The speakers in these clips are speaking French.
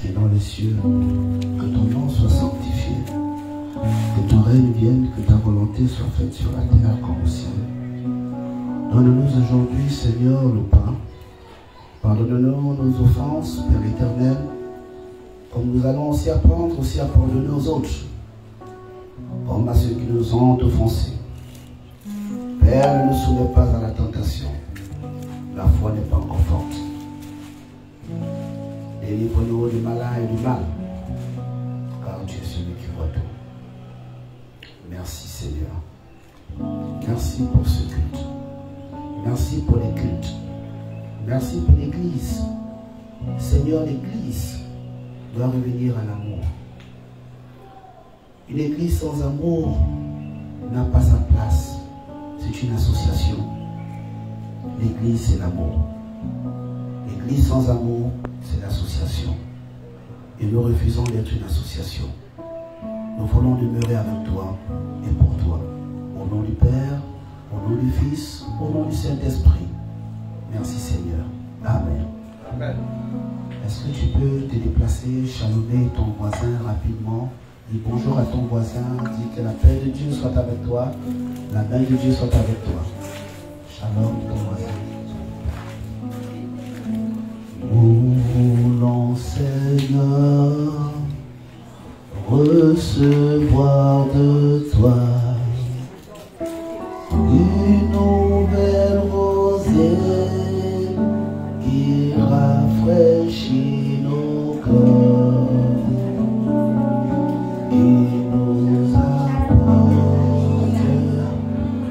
qui est dans les cieux, que ton nom soit sanctifié, que ton règne vienne, que ta volonté soit faite sur la terre comme au ciel. Donne-nous aujourd'hui, Seigneur, le pain. Pardonne-nous nos offenses, Père éternel, comme nous allons aussi apprendre aussi à pardonner aux autres, comme à ceux qui nous ont offensés. Père, ne nous soumets pas à la tentation. La foi n'est pas encore forte. Délivre-nous du malin et du mal, car tu es celui qui voit tout. Merci Seigneur. Merci pour ce culte. Merci pour les cultes. Merci pour l'Église. Seigneur, l'Église doit revenir à l'amour. Une Église sans amour n'a pas sa place. C'est une association. L'Église, c'est l'amour. L'Église sans amour, c'est l'association. Et nous refusons d'être une association. Nous voulons demeurer avec toi et pour toi. Au nom du Père, au nom du Fils, au nom du Saint-Esprit. Merci Seigneur. Amen. Amen. Est-ce que tu peux te déplacer, chalonner ton voisin rapidement? Dis bonjour à ton voisin. Dis que la paix de Dieu soit avec toi. La main de Dieu soit avec toi. Shalom ton voisin. Nous voulons Seigneur recevoir de toi une nouvelle rosée qui rafraîchit nos cœurs, qui nous apporte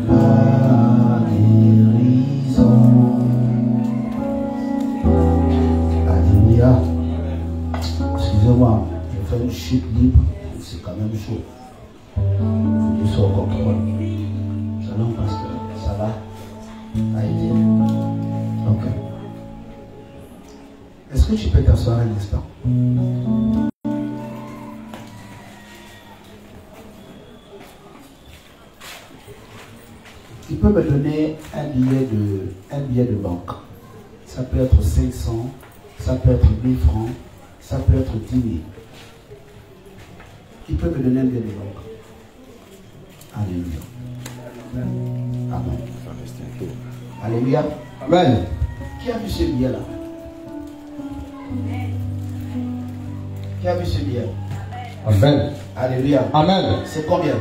la guérison. Alléluia. Excusez-moi, je fais une chute libre, c'est quand même chaud. Je suis au contrôle. Shalom, pasteur. Ça va? Ça a été? Ok. Est-ce que tu peux t'asseoir un instant? Tu peux me donner un billet de banque. Ça peut être 500, ça peut être 1000 francs, ça peut être 10 000. Qui peut me donner un billet de banque? Alléluia. Amen. Alléluia. Amen. Qui a vu ce billet-là? Qui a vu ce billet? Amen. Alléluia. Amen. C'est combien?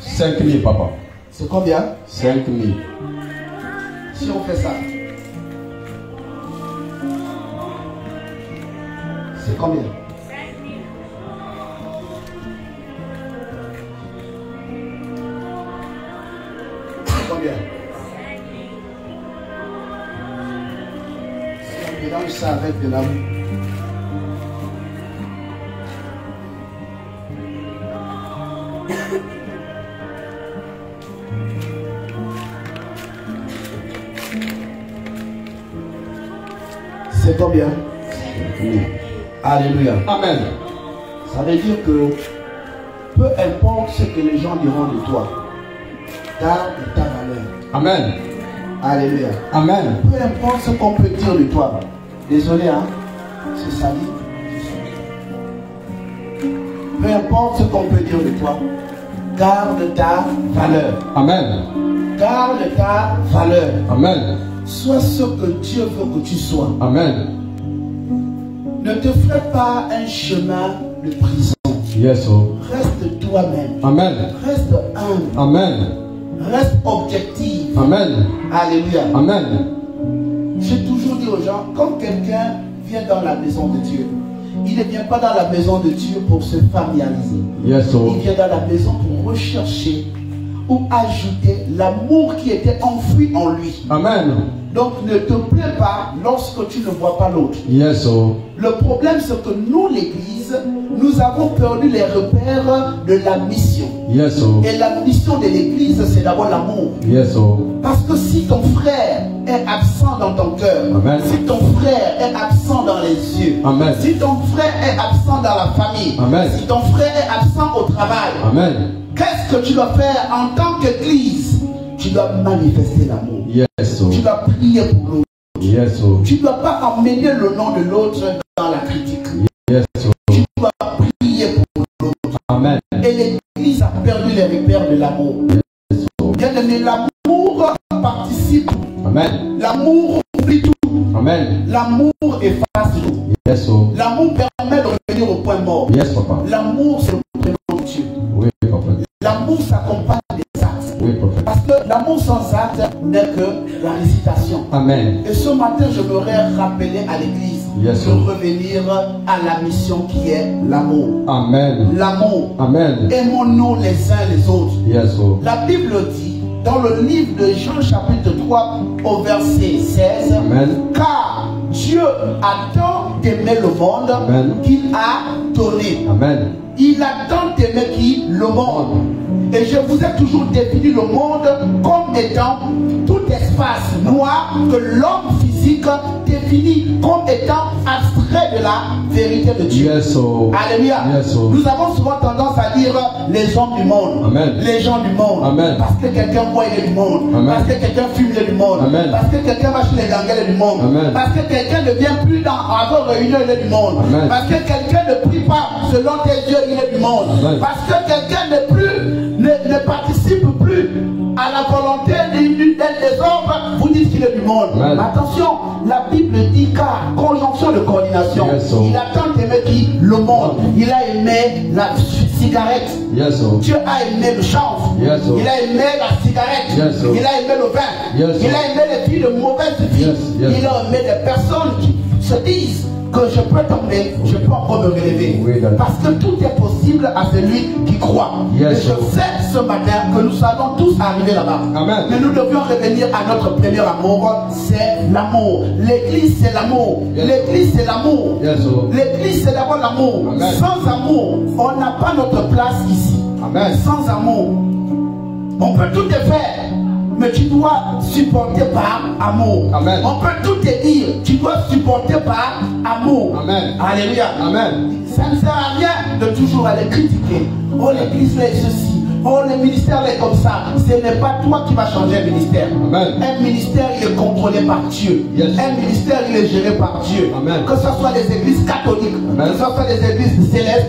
5 000, papa. C'est combien? 5 000. Si on fait ça, c'est combien? C'est combien? Si on mélange ça avec de l'amour. C'est combien? Alléluia. Amen. Ça veut dire que peu importe ce que les gens diront de toi, garde ta valeur. Amen. Alléluia. Amen. Peu importe ce qu'on peut dire de toi. Désolé, hein? C'est sali. Peu importe ce qu'on peut dire de toi, garde ta valeur. Amen. Garde ta valeur. Amen. Sois ce que Dieu veut que tu sois. Amen. Ne te ferai pas un chemin de prison. Yes, oh. Reste toi-même. Amen. Reste humble. Amen. Reste objectif. Amen. Alléluia. Amen. J'ai toujours dit aux gens, quand quelqu'un vient dans la maison de Dieu, il ne vient pas dans la maison de Dieu pour se familiariser. Yes, oh. Il vient dans la maison pour rechercher ou ajouter l'amour qui était enfoui en lui. Amen. Donc ne te plains pas lorsque tu ne vois pas l'autre. Yes, oh. Le problème c'est que nous, l'Église, nous avons perdu les repères de la mission. Yes, oh. Et la mission de l'Église, c'est d'abord l'amour. Yes, oh. Parce que si ton frère est absent dans ton cœur, Amen. si ton frère est absent dans les yeux, Amen. si ton frère est absent dans la famille, Amen. si ton frère est absent au travail, Amen. qu'est-ce que tu dois faire en tant qu'Église? Tu dois manifester l'amour. Yes, oh. Tu dois prier pour l'autre. Yes, oh. Tu ne dois pas emmener le nom de l'autre dans la critique. Yes, oh. aujourd'hui les repères de l'amour. Bien-aimé, l'amour participe. Amen. L'amour oublie tout. Amen. L'amour efface tout. Yes, oh. L'amour permet de revenir au point mort. Yes, papa. L'amour, c'est le prénom de Dieu. Oui, papa. L'amour s'accompagne des actes. Oui, papa. Parce que l'amour sans acte n'est que la récitation. Amen. Et ce matin, je voudrais rappeler à l'église Yes, de oh. revenir à la mission qui est l'amour. Amen. L'amour. Amen. Aimons-nous les uns les autres. Yes, oh. La Bible dit dans le livre de Jean chapitre 3 au verset 16, Amen. car Dieu a tant aimé le monde Amen. qu'il a donné. Amen. Il a tant aimé qui? Le monde. Et je vous ai toujours défini le monde comme étant tout espace noir que l'homme physique définit comme étant abstrait de la vérité de Dieu. Yes, oh. Alléluia. Yes, oh. Nous avons souvent tendance à dire les hommes du monde. Amen. Les gens du monde. Amen. Parce que quelqu'un boit, il est du monde. Amen. Parce que quelqu'un fume, il est du monde. Amen. Parce que quelqu'un va chez les gangues, il est du monde. Amen. Parce que quelqu'un ne vient plus à vos réunions, il est du monde. Amen. Parce que quelqu'un ne prie pas selon tes yeux, il est du monde. Amen. Parce que quelqu'un ne participe plus à la volonté des hommes, vous dites qu'il est du monde. Amen. Attention, la Bible dit car, conjonction de coordination, Yes, oh. il a tant aimé qui? Le monde. Il a aimé la cigarette. Yes, oh. Dieu a aimé le chanvre. Yes, oh. Il a aimé la cigarette. Yes, oh. Il a aimé le vin. Yes, il oh. a aimé les filles de mauvaise vie. Yes, yes. Il a aimé des personnes qui se disent que je peux tomber, je peux encore me relever. Oui, d'accord. Parce que tout est possible à celui qui croit. Yes, Et je oh. sais ce matin que nous allons tous arriver là-bas. Amen. Mais nous devions revenir à notre premier amour, c'est l'amour. L'église, c'est l'amour. Yes. L'église, c'est l'amour. Yes, oh. L'église, c'est d'abord l'amour. Amen. Sans amour, on n'a pas notre place ici. Amen. Sans amour, on peut tout te faire, mais tu dois supporter par amour. Amen. On peut tout te dire, tu dois supporter par amour. Amen. Alléluia. Amen. Ça ne sert à rien de toujours aller critiquer. Oh, l'église est ceci. Oh, le ministère est comme ça. Ce n'est pas toi qui vas changer un ministère. Amen. Un ministère, il est contrôlé par Dieu. Yes. Un ministère, il est géré par Dieu. Amen. Que ce soit des églises catholiques, Amen. que ce soit des églises célestes,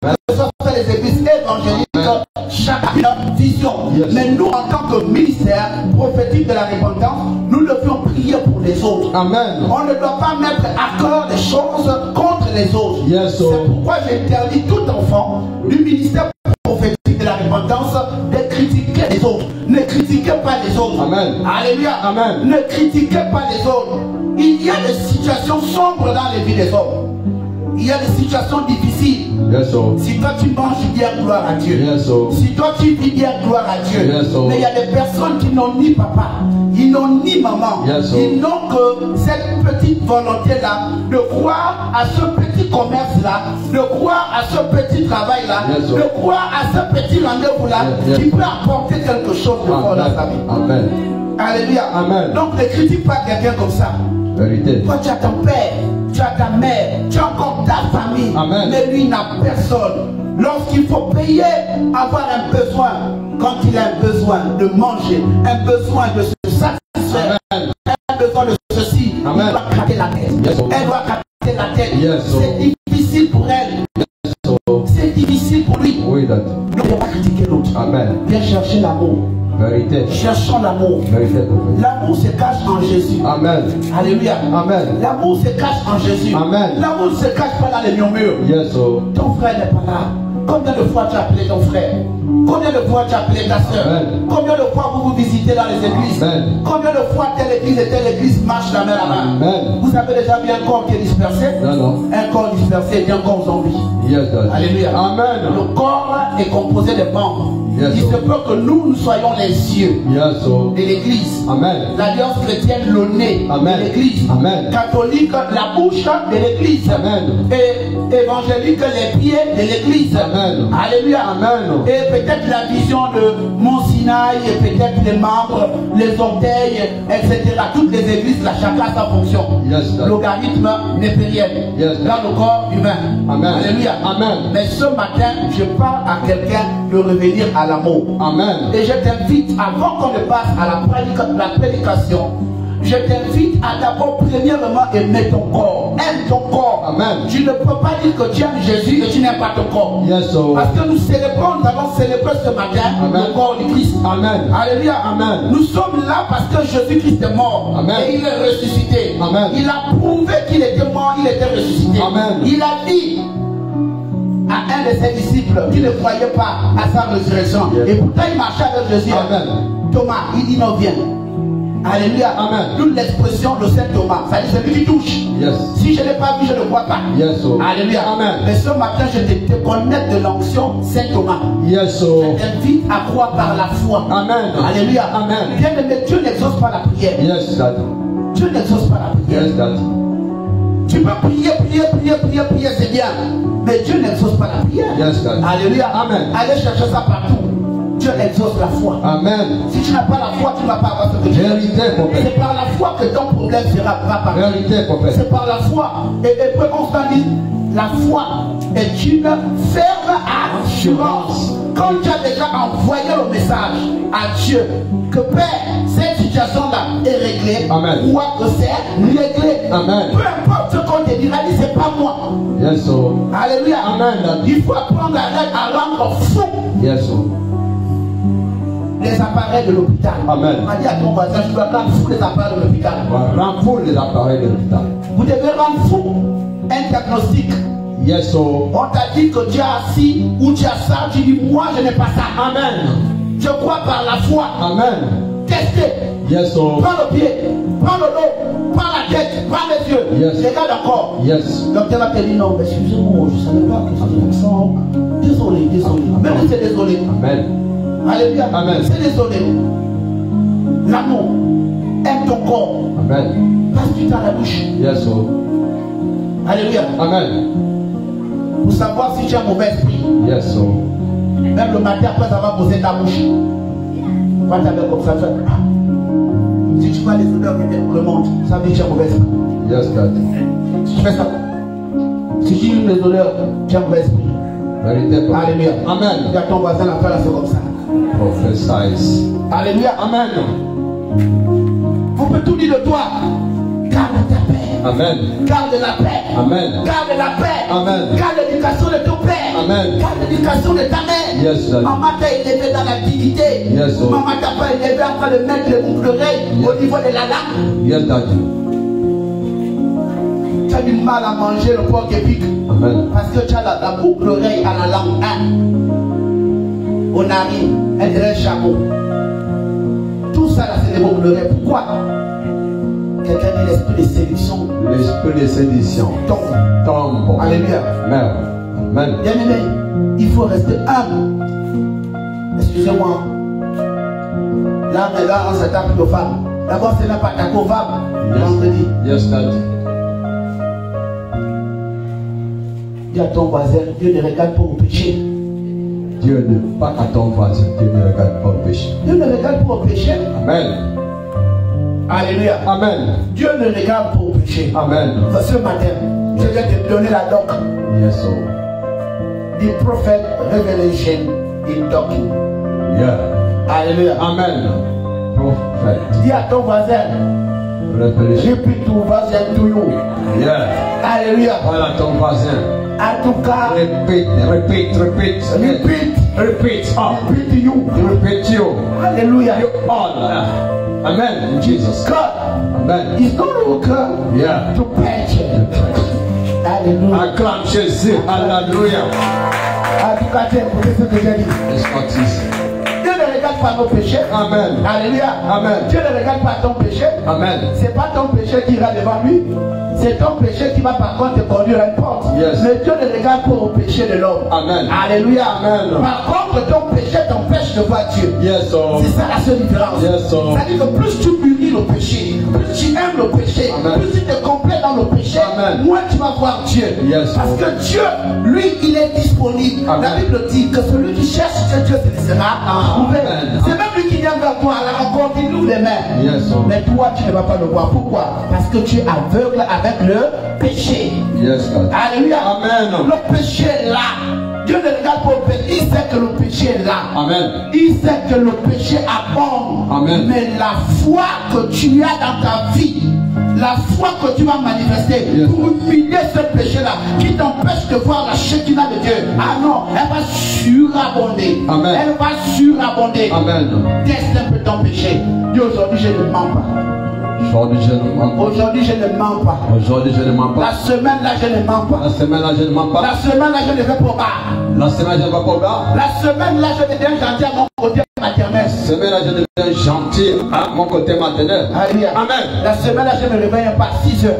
Amen. que ce soit les églises évangéliques, Amen. chacune a une vision. Yes. Mais nous, en tant que ministère prophétique de la repentance, nous devions prier pour les autres. Amen. On ne doit pas mettre à cœur des choses contre les autres. Yes, oh. C'est pourquoi j'interdis tout enfant du ministère prophétique de la repentance de critiquer les autres. Ne critiquez pas les autres. Amen. Alléluia. Amen. Ne critiquez pas les autres. Il y a des situations sombres dans les vies des hommes. Il y a des situations difficiles. Yes, oh. Si toi tu manges bien, gloire à Dieu. Yes, oh. Si toi tu vis bien, gloire à Dieu. Yes, oh. Mais il y a des personnes qui n'ont ni papa, ils n'ont ni maman. Yes, oh. Ils n'ont que cette petite volonté-là de croire à ce petit commerce-là, de croire à ce petit travail-là, Yes, oh. de croire à ce petit rendez-vous-là Yes, yes. qui peut apporter quelque chose de fort dans sa vie. Amen. Alléluia. Amen. Donc ne critique pas quelqu'un comme ça. Vérité. Toi tu as ton père, tu as ta mère, tu as encore ta famille. Amen. Mais lui n'a personne. Lorsqu'il faut payer, avoir un besoin, quand il a un besoin de manger, un besoin de se satisfaire, Amen. un besoin de ceci, Amen. il doit craquer la tête. Yes, oh. Elle doit craquer la tête. Yes, oh. C'est difficile pour elle. So, C'est difficile pour lui. oui, that. Ne faut pas critiquer l'autre. Amen. Viens chercher l'amour. Vérité. Cherchons l'amour. Vérité. L'amour se cache en Jésus. Amen. Alléluia. Amen. L'amour se cache en Jésus. Amen. L'amour ne se cache pas dans les murmures. Yes, oh. Ton frère n'est pas là. Combien de fois tu as appelé ton frère? Combien de fois tu as appelé ta soeur? Amen. Combien de fois vous vous visitez dans les églises? Amen. Combien de fois telle église et telle église marche la main à la main? Amen. Vous avez déjà vu un corps qui est dispersé? Non, non. Un corps dispersé et un corps zombie. Yes, that. Alléluia. Amen. Le corps est composé de membres. Yes, Il se oh. peut que nous soyons les yeux Yes, oh. de l'église. Amen. L'alliance chrétienne, le nez Amen. de l'église. Amen. Catholique, la bouche de l'église. Amen. Et évangélique, les pieds de l'église. Amen. Alléluia. Amen. Et peut-être la vision de Mont Sinaï, et peut-être les membres, les orteils, etc. Toutes les églises, là, chacun a sa fonction. Yes, that. Logarithme népérienne. Yes. Dans le corps humain. Amen. Alléluia. Amen. Mais ce matin, je parle à quelqu'un de revenir à l'amour. Amen. Et je t'invite, avant qu'on ne passe à la prédication, je t'invite à d'abord, premièrement, aimer ton corps. Aime ton corps. Amen. Tu ne peux pas dire que tu aimes Jésus et tu n'aimes pas ton corps. Yes, so. Parce que nous célébrons, nous allons célébrer ce matin Amen. le corps du Christ. Amen. Alléluia. Amen. Nous sommes là parce que Jésus-Christ est mort. Amen. Et il est ressuscité. Amen. Il a prouvé qu'il était mort, il était ressuscité. Amen. Il a dit à un de ses disciples qui ne croyait pas à sa résurrection. Yes. Et pourtant il marchait avec Jésus. Amen. Thomas, il dit non, viens. Alléluia. Amen. D'où l'expression de Saint Thomas. Ça dit celui qui touche. Yes. Si je ne l'ai pas vu, je ne vois pas. Yes, so. Alléluia. Amen. Mais ce matin, je te connecte de l'onction Saint Thomas. Yes, so. Je t'invite à croire par la foi. Amen. Alléluia. Amen. Bien aimé, Dieu n'exauce pas la prière. Yes, Daddy. Dieu n'exauce pas la prière. Yes, Daddy. Tu peux prier, c'est bien. Mais Dieu n'exauce pas la prière. Yes, Daddy. Alléluia. Amen. Allez chercher ça partout. Dieu exauce la foi. Amen. Si tu n'as pas la foi, tu ne vas pas avoir ce que tu veux. Vérité, prophète. C'est par la foi que ton problème va partir. Vérité, prophète. C'est par la foi. Et Hébreux 11 dit, la foi est une ferme assurance. Quand tu as déjà envoyé le message à Dieu, que Père, cette situation-là est réglée, Amen. ou que c'est réglé. Amen. Peu importe ce qu'on te dira, dis, c'est pas moi. Yes, so. Alléluia. Amen. Il faut apprendre à rendre fou Yes, so. les appareils de l'hôpital. Amen. On a dit à ton voisin, je dois rendre fou les appareils de l'hôpital. Rends fou les appareils de l'hôpital. Vous devez rendre fou un diagnostic. Yes, so. On t'a dit que tu as assis ou tu as ça, tu dis moi je n'ai pas ça. Amen. Je crois par la foi. Amen. Testez. Yes, so. Prends le pied, prends le dos, prends la tête, prends les yeux. Yes. Regarde encore. Yes. Le docteur va te dire non, mais excusez-moi, je ne savais pas que c'était l'accent. Désolé. Même si c'est désolé. Amen. Alléluia. Amen. C'est désolé. L'amour. Aime ton corps. Amen. Passe du temps à la bouche. Yes, so. Alléluia. Amen. Pour savoir si tu as un mauvais esprit. Yes, so. Même le matin après avoir posé ta bouche. Quand tu avais comme ça, si tu vois les odeurs qui remontent, ça veut dire que tu as un mauvais esprit. Yes, Daddy. Si tu fais ça, si tu uses les odeurs, tu as un mauvais esprit. Vérité, prophète. Alléluia. Amen. Il y a ton voisin à faire là, c'est comme ça. Prophesize. Alléluia. Amen. On peut tout dire de toi. Garde ta paix. Amen. Garde la paix. Amen. Garde la paix. Amen. Garde l'éducation de ton père. Amen. Garde l'éducation de ta mère. Yes, Daddy. Maman t'a élevé dans la dignité. Yes, Lord. Maman t'a pas élevé en train de mettre les boucles d'oreilles au niveau de la langue. Yes, Daddy. Tu as du mal à manger le porc épic. Amen. Parce que tu as la boucle d'oreille à la langue. Au narine, elle dirait chameau. Tout ça là, c'est des boucles d'oreille. Pourquoi? Quelqu'un dit l'esprit de séduction. L'esprit de sédition tombe. Alléluia. Amen. Amen. Bien aimé, il faut rester humble. Excusez-moi. Là, on s'attaque aux femmes. D'abord, c'est même pas attaquer aux femmes. Vendredi. Yes, Daddy. Dis à ton voisin, Dieu ne regarde pas au péché. Dieu ne pas à ton voisin. Dieu ne regarde pas le péché. Dieu ne regarde pas au péché. Amen. Alléluia. Amen. Dieu ne regarde pas au péché. Amen. Ce matin, je vais te donner la doc. Yes, so. The prophet revelation in doctrine. Yeah. Alléluia. Amen. Prophet. Dis à ton voisin, Revelation. repeat to voisin to you. Yeah. Alléluia. Voilà ton voisin. En tout cas, Repeat. repeat, Repeat. Oh. repeat to you. Repeat you. Alléluia. You all. Amen. In Jesus. God Amen. is not looking Yeah. to purchase. Alléluia. Acclame Jésus. Alléluia. En tout cas, tu as écouté ce que j'ai dit. It's not easy. Dieu ne regarde pas nos péchés. Amen. Alléluia. Amen. Dieu ne regarde pas ton péché. Amen. C'est pas ton péché qui ira devant lui. C'est ton péché qui va par contre te conduire à une porte. Yes. Mais Dieu ne regarde pas au péché de l'homme. Amen. Alléluia. Amen. Par contre, ton péché t'empêche de voir Dieu. Yes, so. C'est ça la seule différence. Yes, so. C'est-à-dire que plus tu mûris le péché, plus tu aimes le péché, Amen. plus tu te complais dans le péché, Amen. moins tu vas voir Dieu. Yes, Parce so. que Dieu, lui, il est disponible. Amen. La Bible dit que celui qui cherche Dieu se laissera trouver. Amen. C'est même lui qui vient vers toi à la rencontre, il ouvre les mains. Yes, so. Mais toi, tu ne vas pas le voir. Pourquoi? Parce que tu es aveugle avec le péché. Yes, God. Alléluia. Amen. Le péché est là. Dieu ne regarde pas au péché. Il sait que le péché péché est là. Amen. Il sait que le péché abonde. Amen. Mais la foi que tu as dans ta vie, la foi que tu vas manifester pour humilier ce péché-là, qui t'empêche de voir la Shekinah de Dieu. Ah non, elle va surabonder. Amen. Elle va surabonder. Amen. Teste un peu ton péché. Dis aujourd'hui, je ne mens pas. Aujourd'hui, je ne mens pas. Aujourd'hui, je ne mens pas. Aujourd'hui, je ne mens pas. La semaine là, je ne mens pas. La semaine là, je ne mens pas. La semaine là, je ne vais pas au bar. La semaine, je ne vais pas au bar. La semaine là, je deviens gentil à mon côté maternel. La semaine là, je deviens gentil à mon côté maternel. Alléluia. Amen. La semaine là, je me réveille pas à 6 heures.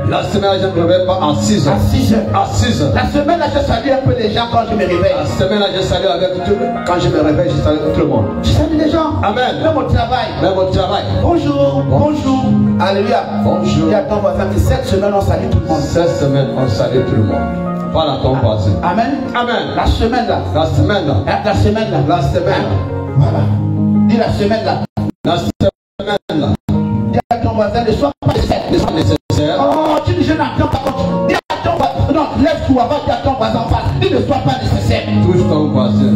La semaine là, je ne me réveille pas à 6 heures. À 6 heures. À 6 heures. La semaine là, je salue un peu les gens quand je me réveille. La semaine là, je salue avec tout le monde. Quand je me réveille, je salue tout le monde. Je salue les gens. Amen. Même au travail. Même au travail. Bonjour. Bonjour. Alléluia. Bonjour. Dis à ton voisin que cette semaine, on salue tout le monde. Cette semaine, on salue tout le monde. Voilà ton passé. Amen. Amen. La semaine là. La semaine là. La semaine là. La semaine. Voilà. Dis la semaine là. La semaine là. Dis à ton voisin, ne sois pas nécessaire. Oh, tu dis je n'entends pas. Dis à ton voisin. Non, lève-toi, va dire à ton voisin en face. Dis ne sois pas nécessaire. Touche ton passé.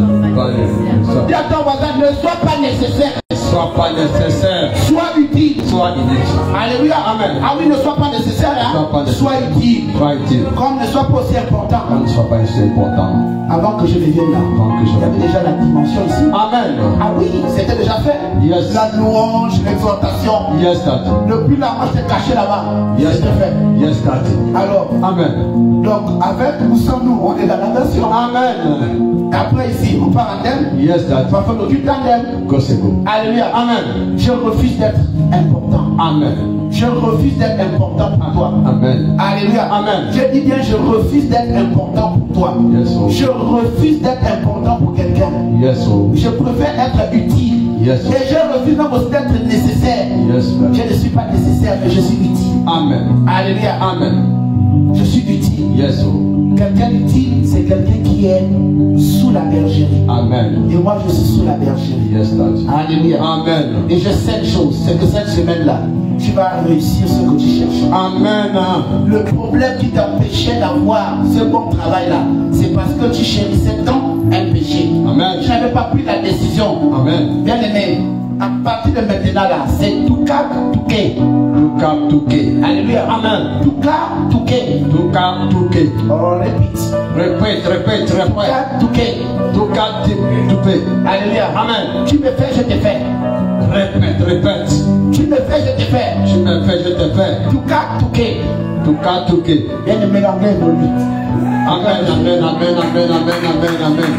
Dis à ton voisin, ne sois pas nécessaire. Sois pas nécessaire. Sois utile. Sois inutile. Alléluia. Amen. Ah oui, ne sois pas nécessaire. Hein? Sois utile. Sois utile. Comme ne sois pas aussi important. Comme ne sois pas aussi important. Avant que je ne vienne là, il y avait déjà la dimension ici. Amen. Ah oui, c'était déjà fait. Yes. La louange, l'exhortation. Yes, Daddy. Depuis là, moi j'étais caché là-bas. Yes, c'était fait. Yes, Daddy. Alors, Amen. donc avec ou sans nous, on est dans la version. Amen. Après ici, on part en thème. Yes, Daddy. Parfois, on occupe un thème. Go, c'est go. Alléluia. Amen. Je refuse d'être important. Amen. Je refuse d'être important pour toi. Amen. Alléluia. Amen. Je dis bien, je refuse d'être important pour toi. Yes, oh. Je refuse d'être important pour quelqu'un. Yes, oh. Je préfère être utile. Yes. Et je refuse même aussi d'être nécessaire. Yes, je ne suis pas nécessaire, mais je suis utile. Amen. Alléluia. Amen. Je suis utile. Yes, oh. Quelqu'un utile, c'est quelqu'un qui est sous la bergerie. Amen. Et moi, je suis sous la bergerie. Yes, Daddy. Alléluia. Amen. Et je sais une chose, c'est que cette semaine-là, tu vas réussir ce que tu cherches. Amen. Le problème qui t'empêchait d'avoir ce bon travail-là, c'est parce que tu chérissais tant un péché. Amen. Tu n'avais pas pris la décision. Amen. Bien aimé, à partir de maintenant là, c'est tout cas, tout quai. Tout cas, tout quai. Alléluia. Amen. Tout cas, tout quai. Tout cas, tout quai. Oh, répète. Répète, répète, Tout répète. cas, tout quai. Tout cas, tout quai. Alléluia. Amen. Tu me fais, je te fais. Répète, répète. Tu me fais, je te fais. Tu me fais, je te fais. Tout cas, tout quai. Tout cas, tout quai. Bien aimé, l'anglais évolue. Amen, amen, amen, amen, amen, amen, amen.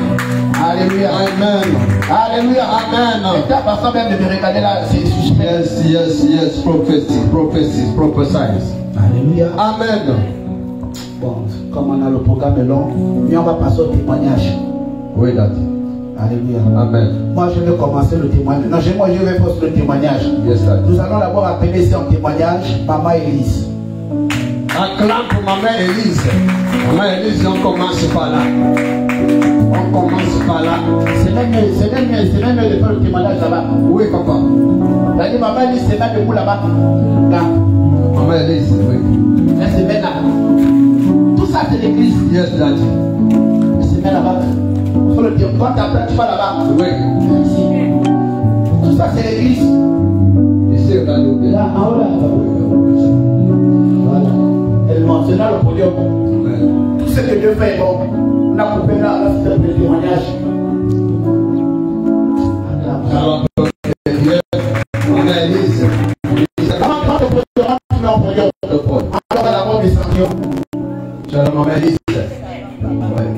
Alléluia. Amen. Alléluia. Amen. Et ta façon même de me regarder là, c'est suspect. Yes, yes, yes. Prophecy, prophecy, prophesize. Alléluia. Amen. Bon, comme on a le programme est long, mais on va passer au témoignage. Oui, Daddy. Alléluia. Amen. Moi, je vais commencer le témoignage. Non, moi, je vais faire le témoignage. Yes, Daddy. Nous allons d'abord appeler ça en témoignage Maman Élise. Acclame pour ma mère Élise. Maman Élise, on commence par là. On commence par là. C'est même mieux de faire le témoignage là-bas. Oui, papa. C'est-à-dire, Maman Élise, c'est même debout là-bas. Là. Maman Élise, oui. Elle se met là. Tout ça, c'est l'église. Yes, Daddy. Elle se met là-bas. Il faut le dire. Quand tu vas là-bas. Oui. Ici. Tout ça, c'est l'église. Ici, regardez. Là, en haut, là. Voilà. Elle mentionna le podium. Amen. Tout ce que Dieu fait est bon. On a coupé là, c'est le témoignage. Alors, Maman Élise. Quand le podium, tu mets en podium. Alors, à la mort des sanctions. Shalom, Maman Élise.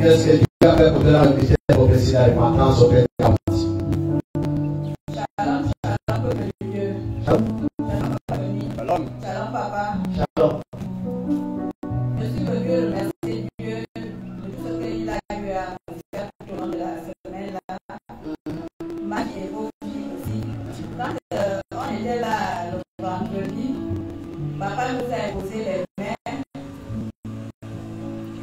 Qu'est-ce que tu as fait pour te la réussir professionnelle maintenant sur le terrain? Shalom, shalom, peuple de Dieu. Shalom, famille. Shalom, papa. Shalom. Je suis venu remercier Dieu de tout ce qu'il a eu à me faire tout au long de la semaine-là. Ma fille et vos filles aussi. Quand on était là le vendredi, papa nous a imposé les mains.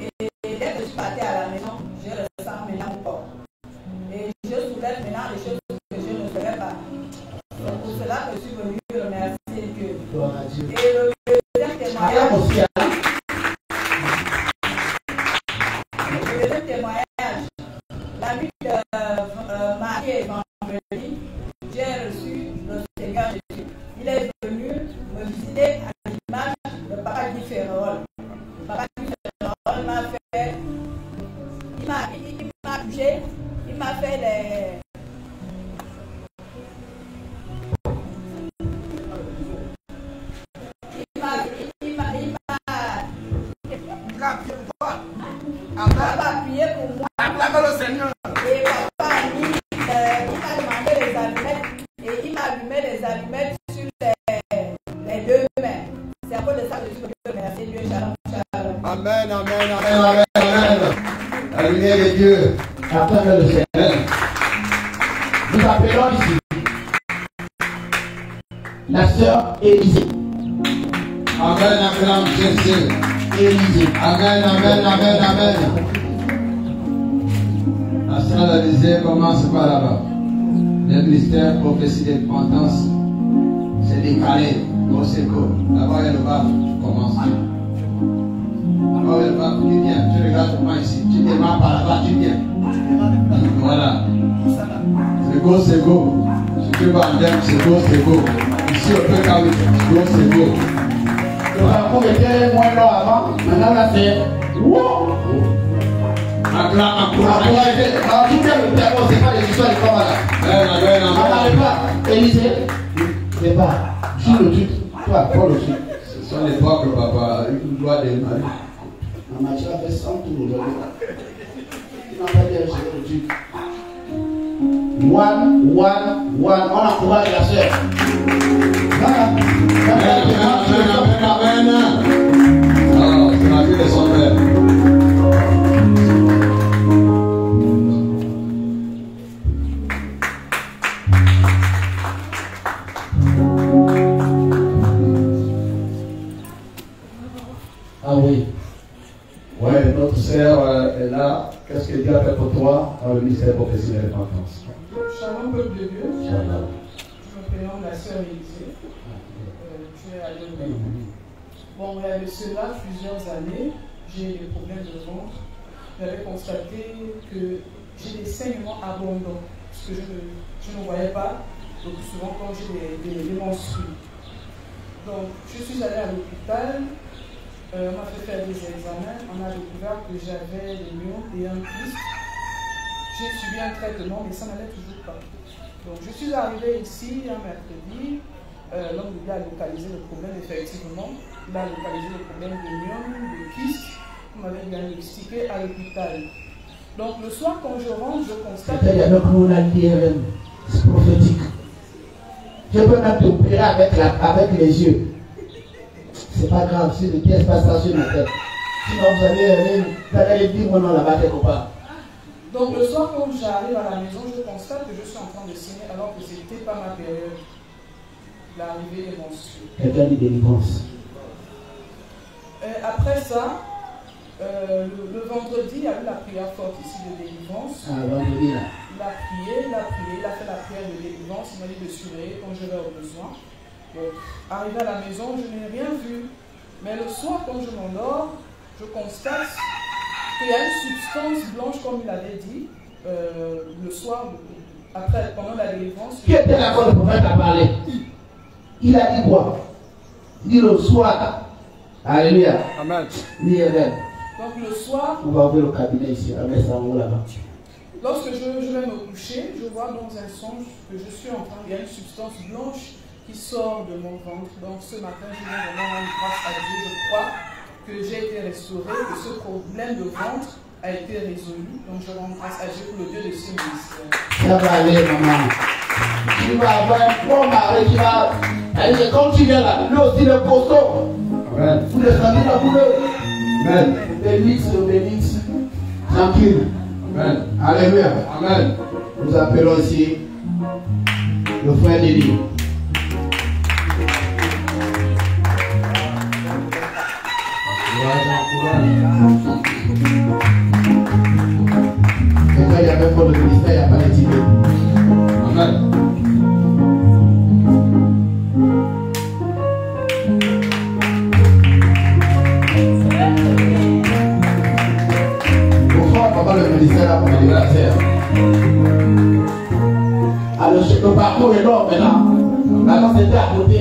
Et dès que je partais à la maison, je ressens maintenant mon corps. Et je soulève maintenant les choses que je ne ferais pas. C'est pour cela que je suis venu remercier Dieu. Et le deuxième témoignage, le deuxième témoignage, la nuit de m'a touché, il m'a fait les... Prier pour moi. Acclamez le Seigneur. Et papa a mis, il m'a demandé les allumettes et il m'a allumé les allumettes sur les deux mains. C'est à cause de ça que je suis remercié Dieu. Shalom, shalom. Amen, amen, amen, amen, amen. La lumière de Dieu. Acclamez le Seigneur. Nous appelons ici la sœur Élisée. Amen, acclame Jésus. Élisée. Amen, amen, amen, amen. La sœur Élisée commence par là-bas. Le ministère prophétie de repentance, c'est décalé, gros écho. Là-bas, il y a le bas, tu commences. Là-bas, il y a le bas, tu viens. Tu regardes moi ici. Tu démarres par là-bas, tu viens. Voilà. C'est go, c'est go. Si tu vas en terme, c'est go, c'est go. Ici, on peut carrer. C'est go, c'est go. Le parcours était moins long avant. Maintenant, là, c'est. Wow! Acclame, encourage. Alors, tout le terme, c'est pas les histoires de femmes là. Amen, On n'arrive pas. Élisée, c'est pas. Sur le truc. Toi, prends le truc. Ce sont les fois que papa, il doit démarrer. Maman, tu as fait 100 tours aujourd'hui. Tu n'as pas dit le truc. One. On encourage la soeur. Voilà. Amen. Alors, c'est la vie de son père. Ah oui. Ouais, notre sœur est là. Qu'est-ce que Dieu a fait pour toi dans le ministère professionnel de repentance? Shalom, peuple de Dieu. Shalom. Je me prénomme la sœur Élisée. Tu es à Lyon. Bon, il y a de cela plusieurs années, j'ai des problèmes de ventre. J'avais constaté que j'ai des saignements abondants, ce que je ne voyais pas le plus souvent quand j'ai des menstrues. Donc, je suis allée à l'hôpital. On m'a fait faire des examens, on a découvert que j'avais des myopes et un kyste. J'ai suivi un traitement, mais ça n'allait toujours pas. Donc je suis arrivée ici un mercredi, l'homme de Dieu a localisé le problème, effectivement. Il a localisé le problème de myome, de kyste, qu'on m'avait diagnostiqué à l'hôpital. Donc le soir, quand je rentre, je constate... C'est prophétique. Je peux même t'opérer avec les yeux. C'est pas grave, si le pièce passe ça sur ma tête. Sinon vous allez dire mon nom là-bas quelque part. Donc le soir, quand j'arrive à la maison, je constate que je suis en train de saigner alors que ce n'était pas ma période. L'arrivée des menstrues. Quelqu'un dit délivrance. Après ça, le vendredi, il y a eu la prière forte ici de délivrance. Ah, vendredi là. Il a prié, il a fait la prière de délivrance, il m'a dit de surveiller quand j'avais besoin. Bon, arrivé à la maison, je n'ai rien vu. Mais le soir, quand je m'endors, je constate qu'il y a une substance blanche, comme il avait dit, le soir, pendant la délivrance. Qui était là quand le prophète a parlé? Il a dit quoi? Il dit le soir. Alléluia. Amen. Donc le soir, on va ouvrir le cabinet ici, avec ça, on là-bas. Lorsque je vais me coucher, je vois dans un songe que je suis en train, il y a une substance blanche qui sort de mon ventre. Donc ce matin, je viens vraiment rendre grâce à Dieu. Je crois que j'ai été restaurée, que ce problème de ventre a été résolu. Donc je rends grâce à Dieu pour le Dieu de ce ministère. Ça va aller, maman. Tu vas avoir un bon mari qui va... Et quand tu viens là, lui aussi le costaud. Amen. Vous le sentez la couleur. Amen. Obélix. Tranquille. Amen. Alléluia. Amen. Nous appelons ici le frère Denis. Et quand il y a même pour le ministère, il n'y a pas d'éthique. Amen. Pourquoi le ministère a pour l'anniversaire? Alors, le parcours est long maintenant. Maintenant, c'était à côté.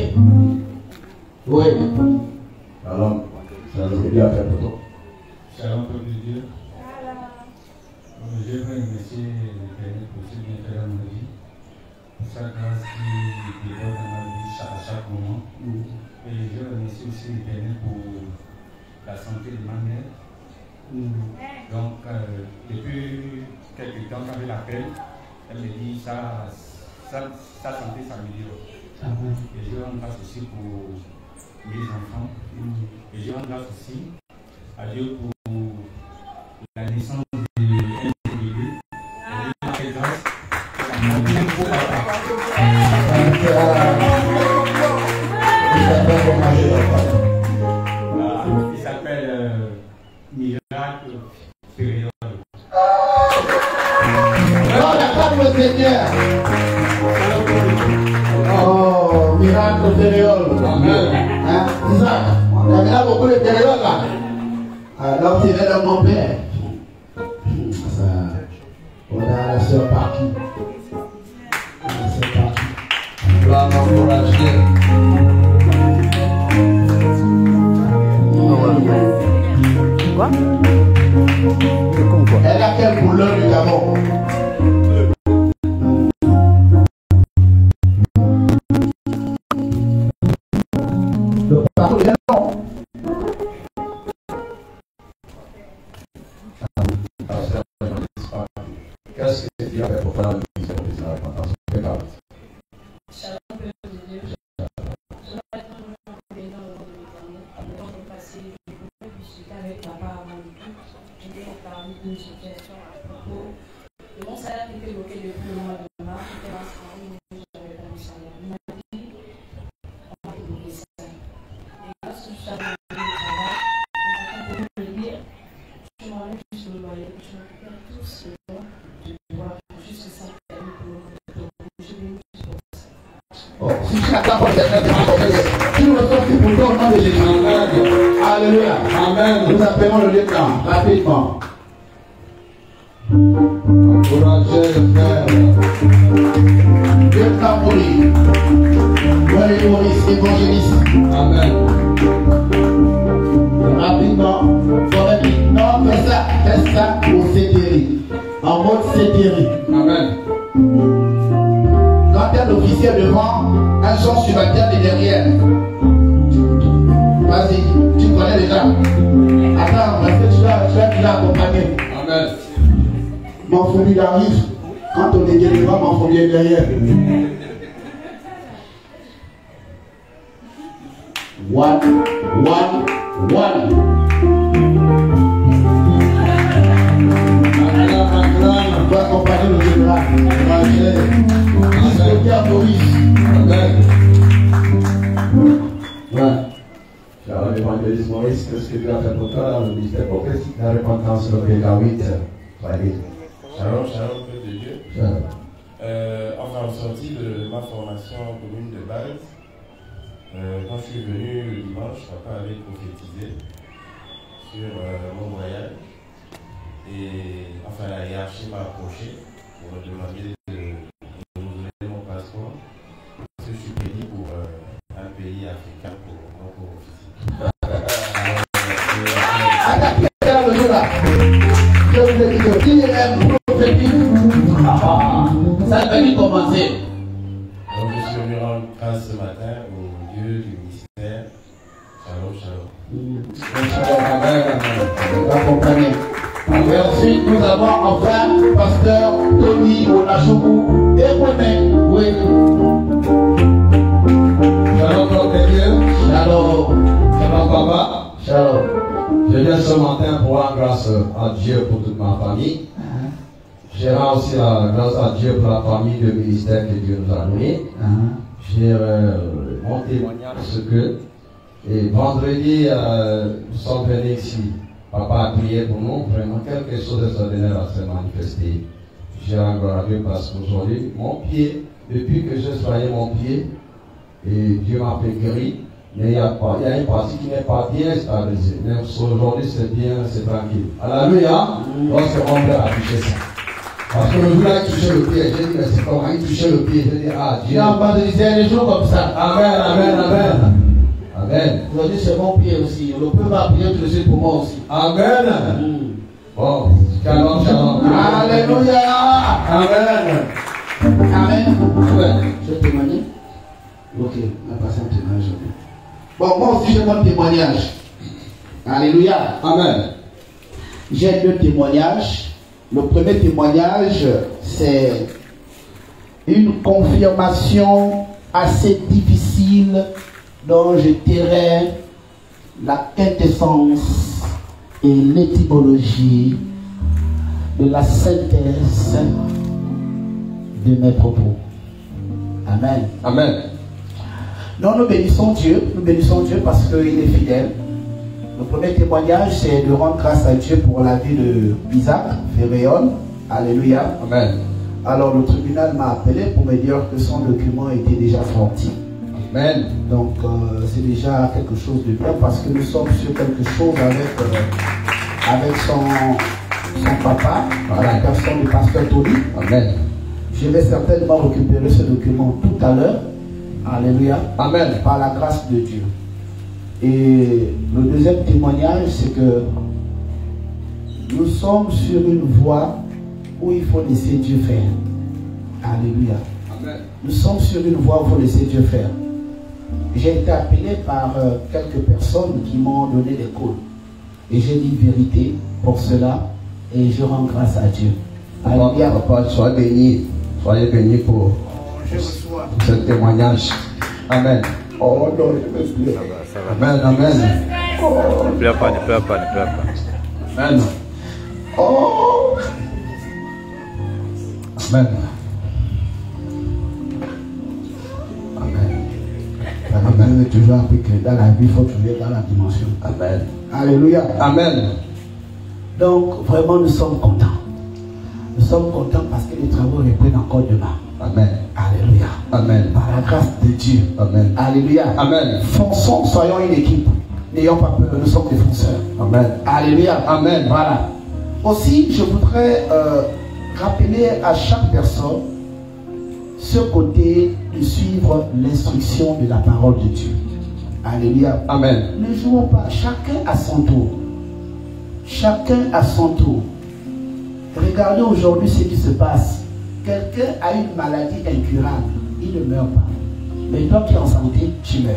Oui. Alors, c'est ce que Dieu a fait pour toi. Shalom, peuple de Dieu. Je veux remercier l'Éternel pour ce bien fait dans ma vie, pour sa grâce qui déborde dans ma vie à chaque moment. Et je remercie aussi l'Éternel pour la santé de ma mère. Donc, depuis quelques temps, quand je l'appelle, elle me dit sa santé s'améliore. Et je rends grâce aussi pour mes enfants. Et je rends grâce aussi à Dieu pour la naissance de l'individu. Et je fais grâce à mon Dieu pour il s'appelle Miracle Féréole. Oh, Miracle Féréole. Hein? Isaac, il y a beaucoup de Féréole là. Alors, c'est de mon père. Ça, on a la soeur Paki. La soeur Paki. On va m'encourager. Quoi? C'est con quoi? Elle a quelle couleur du Gabon? Le parcours est long. Qu'est-ce que tu as fait pour faire le ministère de la repentance? Shalom, peuple de Dieu. Je vais être béni dans le nom de l'Éternel. Le temps est passé, je pouvais discuter avec papa avant le tout. Je vais parler d'une situation à propos de mon salaire qui était bloqué depuis le mois de mars. C'était en soirée, mais je n'avais pas de salaire. Il m'a dit, on va débloquer ça. Et lorsque je suis arrivé au travail, on va me dire, je m'enlève juste le loyer, je récupère tout ce dont je dois, juste ça, pour je vais Oh, si chacun peut être si nous le sommes pour toi au nom de Jésus. Alléluia. Amen. Nous appelons le lieutenant rapidement. Encouragez le frère. Lieutenant Maurice. Maurice, Maurice, évangéliste. Amen. Rapidement. Non, fais ça au CTRI. En mode CTRI. Amen. Quand il y a l'officier devant, un son subalterne est derrière. Vas-y, tu connais déjà. Attends, parce que tu l'as accompagné. Amen. Mon frère, il arrive. Quand on est devant, mon frère est derrière. One. On va accompagner le général. Maurice. Amen. Ouais. Cher l'évangéliste Maurice, qu'est-ce que tu as fait pour toi dans le ministère prophétique de la repentance, le PK8? Shalom, peuple de Dieu. Shalom. Enfin, au sorti de ma formation commune de base, quand je suis venu le dimanche, papa avait prophétisé sur mon voyage. Et enfin, la hiérarchie m'a approché pour me demander de renouveler mon passeport. Parce que je suis béni pour un pays africain pour mon prophétique. Je vous ai dit que qui est prophétique, ça peut y commencer. Donc, je suis venu rendre grâce ce matin au Dieu du ministère. Shalom. Accompagné. Et ensuite, nous avons enfin pasteur Tony Onachoubou et moi-même. Oui. Shalom, peuple de Dieu. Shalom. Shalom, papa. Shalom. Je viens ce matin pour rendre grâce à Dieu pour toute ma famille. Je rends aussi la grâce à Dieu pour la famille de ministère que Dieu nous a donné. J'ai mon témoignage ce que. Et vendredi, nous sommes venus ici. Papa a prié pour nous. Vraiment, quelque chose d'extraordinaire a se manifesté. J'ai rendu gloire à Dieu parce qu'aujourd'hui, mon pied, depuis que j'ai soigné mon pied, et Dieu m'a fait guérir. Mais il y a une partie qui n'est pas bien stabilisée. Mais aujourd'hui, c'est bien, c'est tranquille. Alléluia. Lorsque mon père a touché ça. Parce que le jour là, il touchait le pied. J'ai dit, mais c'est comment il touchait le pied. J'ai dit, ah, Dieu. Il n'a pas de des jours comme ça. Amen, amen, amen. Amen. Aujourd'hui, c'est mon pied aussi. On peut pas prier tout de suite pour moi aussi. Amen. Bon, shalom, shalom. Alléluia. Alléluia. Amen. Amen. Amen. Je vais témoigner. Ok, on va passer un témoignage. Bon, moi aussi j'ai mon témoignage. Alléluia. Amen. J'ai deux témoignages. Le premier témoignage, c'est une confirmation assez difficile dont je tairai la quintessence et l'étymologie de la synthèse de mes propos. Amen. Amen. Donc nous bénissons Dieu parce qu'il est fidèle. Le premier témoignage, c'est de rendre grâce à Dieu pour la vie d'Isaac Ferréon. Alléluia. Amen. Alors le tribunal m'a appelé pour me dire que son document était déjà sorti. Amen. Donc c'est déjà quelque chose de bien parce que nous sommes sur quelque chose avec son papa, à la personne du pasteur Tony. Amen. Je vais certainement récupérer ce document tout à l'heure. Alléluia. Amen. Par la grâce de Dieu. Et le deuxième témoignage, c'est que nous sommes sur une voie où il faut laisser Dieu faire. Alléluia. Amen. Nous sommes sur une voie où il faut laisser Dieu faire. J'ai été appelé par quelques personnes qui m'ont donné des calls. Et j'ai dit vérité pour cela. Et je rends grâce à Dieu. Alléluia. Papa, soyez bénis. Soyez bénis pour ce témoignage. Amen. Oh non, je me plaît. Amen, amen. Ne pleure pas, ne pleure pas, ne pleure pas. Amen. Oh. Amen. Amen. J'ai toujours appris que dans la vie, il faut trouver dans la dimension. Amen. Alléluia. Amen. Donc, vraiment, nous sommes contents. Nous sommes contents parce que les travaux reprennent encore demain. Amen. Alléluia. Amen. Par la grâce de Dieu. Amen. Alléluia. Amen. Fonçons, soyons une équipe. N'ayons pas peur, nous sommes des fonceurs. Amen. Alléluia. Amen. Voilà. Aussi, je voudrais rappeler à chaque personne ce côté de suivre l'instruction de la parole de Dieu. Alléluia. Amen. Ne jouons pas, chacun à son tour. Chacun à son tour. Regardez aujourd'hui ce qui se passe. Quelqu'un a une maladie incurable, il ne meurt pas. Mais toi qui es en santé, tu meurs.